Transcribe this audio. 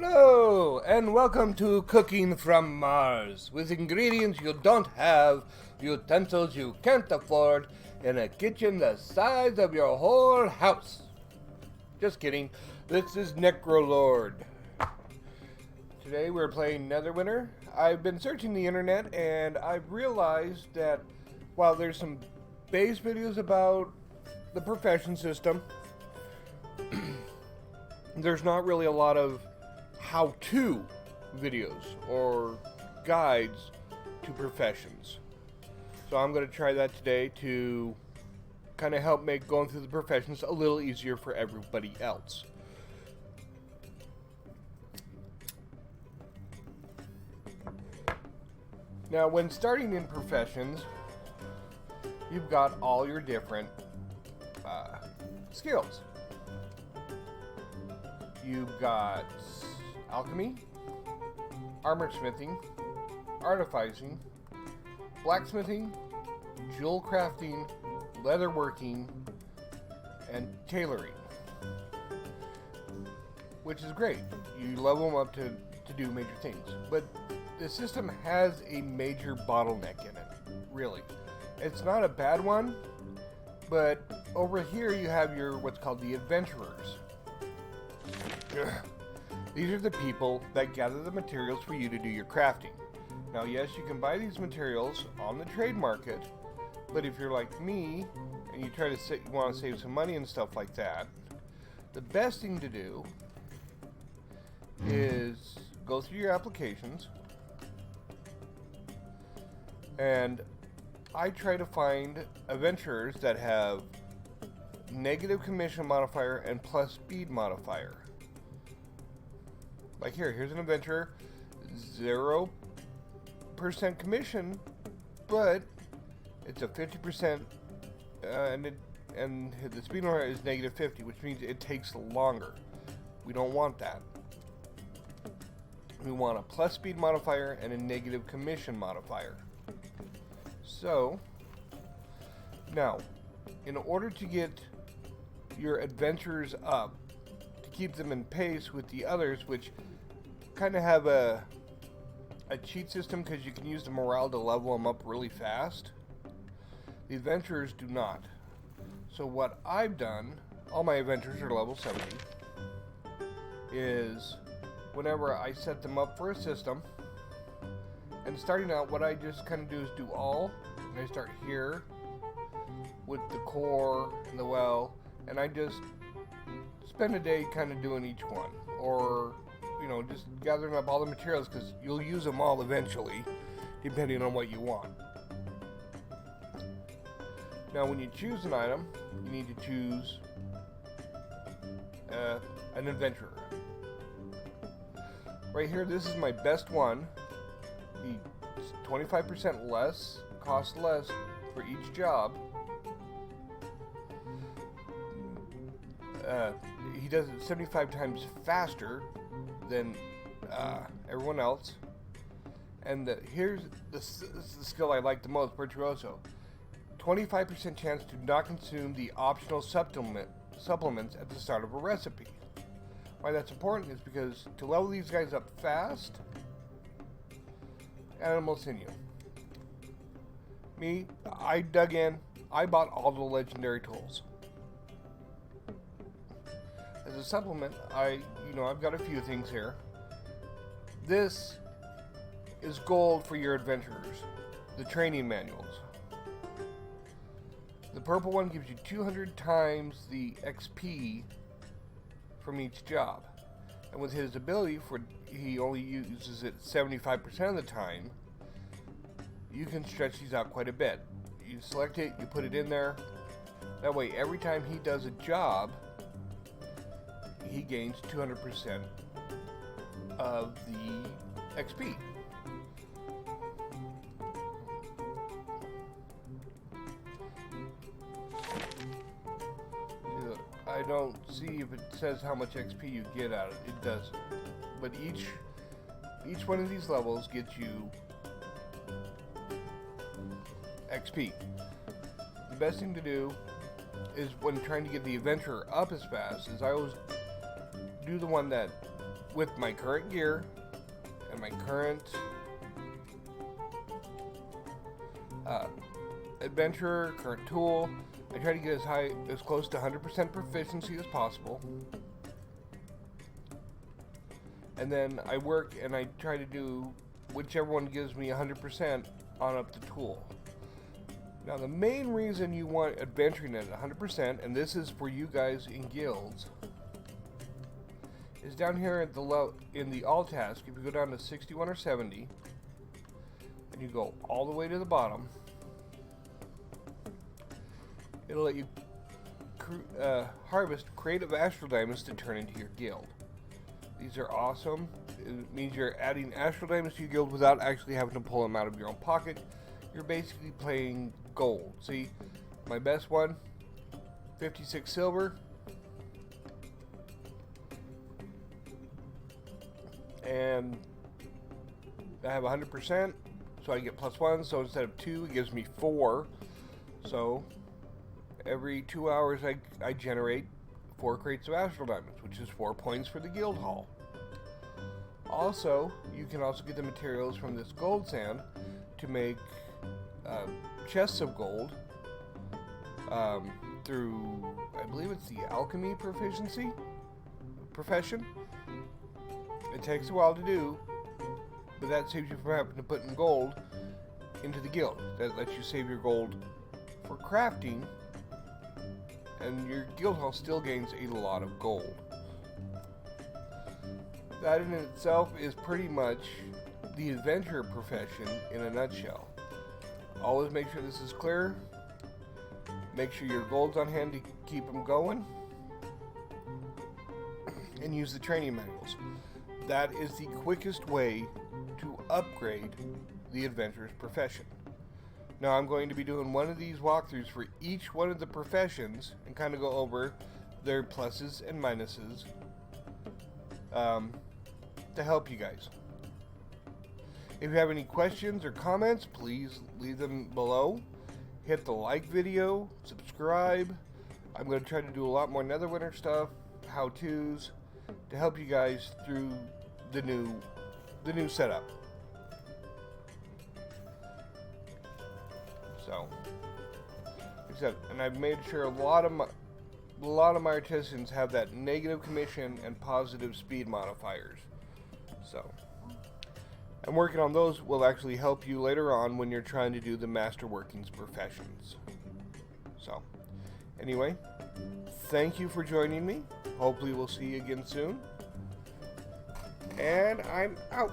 Hello, and welcome to Cooking from Mars, with ingredients you don't have, utensils you can't afford, in a kitchen the size of your whole house. Just kidding, this is Necrolord. Today we're playing Neverwinter. I've been searching the internet, and I've realized that while there's some base videos about the profession system, there's not really a lot of how-to videos or guides to professions. So I'm going to try that today to kind of help make going through the professions a little easier for everybody else. Now, when starting in professions, you've got all your different skills. You've got alchemy, armor smithing, artificing, blacksmithing, jewel crafting, leatherworking, and tailoring. Which is great. You level them up to do major things. But the system has a major bottleneck in it, really. It's not a bad one, but over here you have your what's called the adventurers. These are the people that gather the materials for you to do your crafting. Now, yes, you can buy these materials on the trade market, but if you're like me and you want to save some money and stuff like that, the best thing to do is go through your applications, and I try to find adventurers that have negative commission modifier and plus speed modifier. Like here's an adventurer, 0% commission, but it's a 50%, and the speed modifier is negative 50, which means it takes longer. We don't want that. We want a plus speed modifier and a negative commission modifier. So, now, in order to get your adventurers up, to keep them in pace with the others, which kind of have a cheat system because you can use the morale to level them up really fast, the adventurers do not. So what I've done, all my adventurers are level 70, is whenever I set them up for a system, and starting out, what I just kind of do is do all, and I start here with the core and the well, and I just spend a day kind of doing each one, or just gathering up all the materials, because you'll use them all eventually, depending on what you want. Now, when you choose an item, you need to choose an adventurer. Right here, this is my best one. He's 25% less, costs less for each job. He does it 75 times faster than everyone else. And here's the skill I like the most, Virtuoso. 25% chance to not consume the optional supplements at the start of a recipe. Why that's important is because to level these guys up fast, animal sinew. Me, I dug in, I bought all the legendary tools. As a supplement, I've got a few things here. This is gold for your adventurers, the training manuals. The purple one gives you 200 times the XP from each job. And with his ability, he only uses it 75% of the time, you can stretch these out quite a bit. You select it, you put it in there. That way, every time he does a job, he gains 200% of the XP. I don't see if it says how much XP you get out of it. It doesn't. But each one of these levels gets you XP. The best thing to do is when trying to get the adventurer up as fast is I always do the one that with my current gear and my current adventurer, current tool, I try to get as close to 100% proficiency as possible. And then I work and I try to do whichever one gives me 100% on up the tool. Now the main reason you want adventuring at 100%, and this is for you guys in guilds, is down here at in the all task. If you go down to 61 or 70, and you go all the way to the bottom, it'll let you harvest creative astral diamonds to turn into your guild. These are awesome. It means you're adding astral diamonds to your guild without actually having to pull them out of your own pocket. You're basically playing gold. See, my best one, 56 silver. And I have 100%, so I get +1. So instead of 2, it gives me 4. So every 2 hours I generate 4 crates of astral diamonds, which is 4 points for the guild hall. Also, you can also get the materials from this gold sand to make chests of gold through, I believe it's the alchemy profession. It takes a while to do, but that saves you from having to put in gold into the guild. That lets you save your gold for crafting, and your guild hall still gains a lot of gold. That in itself is pretty much the adventurer profession in a nutshell. Always make sure this is clear. Make sure your gold's on hand to keep them going. And use the training manuals. That is the quickest way to upgrade the adventurer's profession. Now I'm going to be doing one of these walkthroughs for each one of the professions and kind of go over their pluses and minuses to help you guys. If you have any questions or comments, please leave them below. Hit the like video, subscribe. I'm going to try to do a lot more Neverwinter stuff, how-tos, to help you guys through the new setup. So, like I said, and I've made sure a lot of my artisans have that negative commission and positive speed modifiers. So, I'm working on those. Will actually help you later on when you're trying to do the master workings professions. So, anyway, thank you for joining me. Hopefully we'll see you again soon. And I'm out.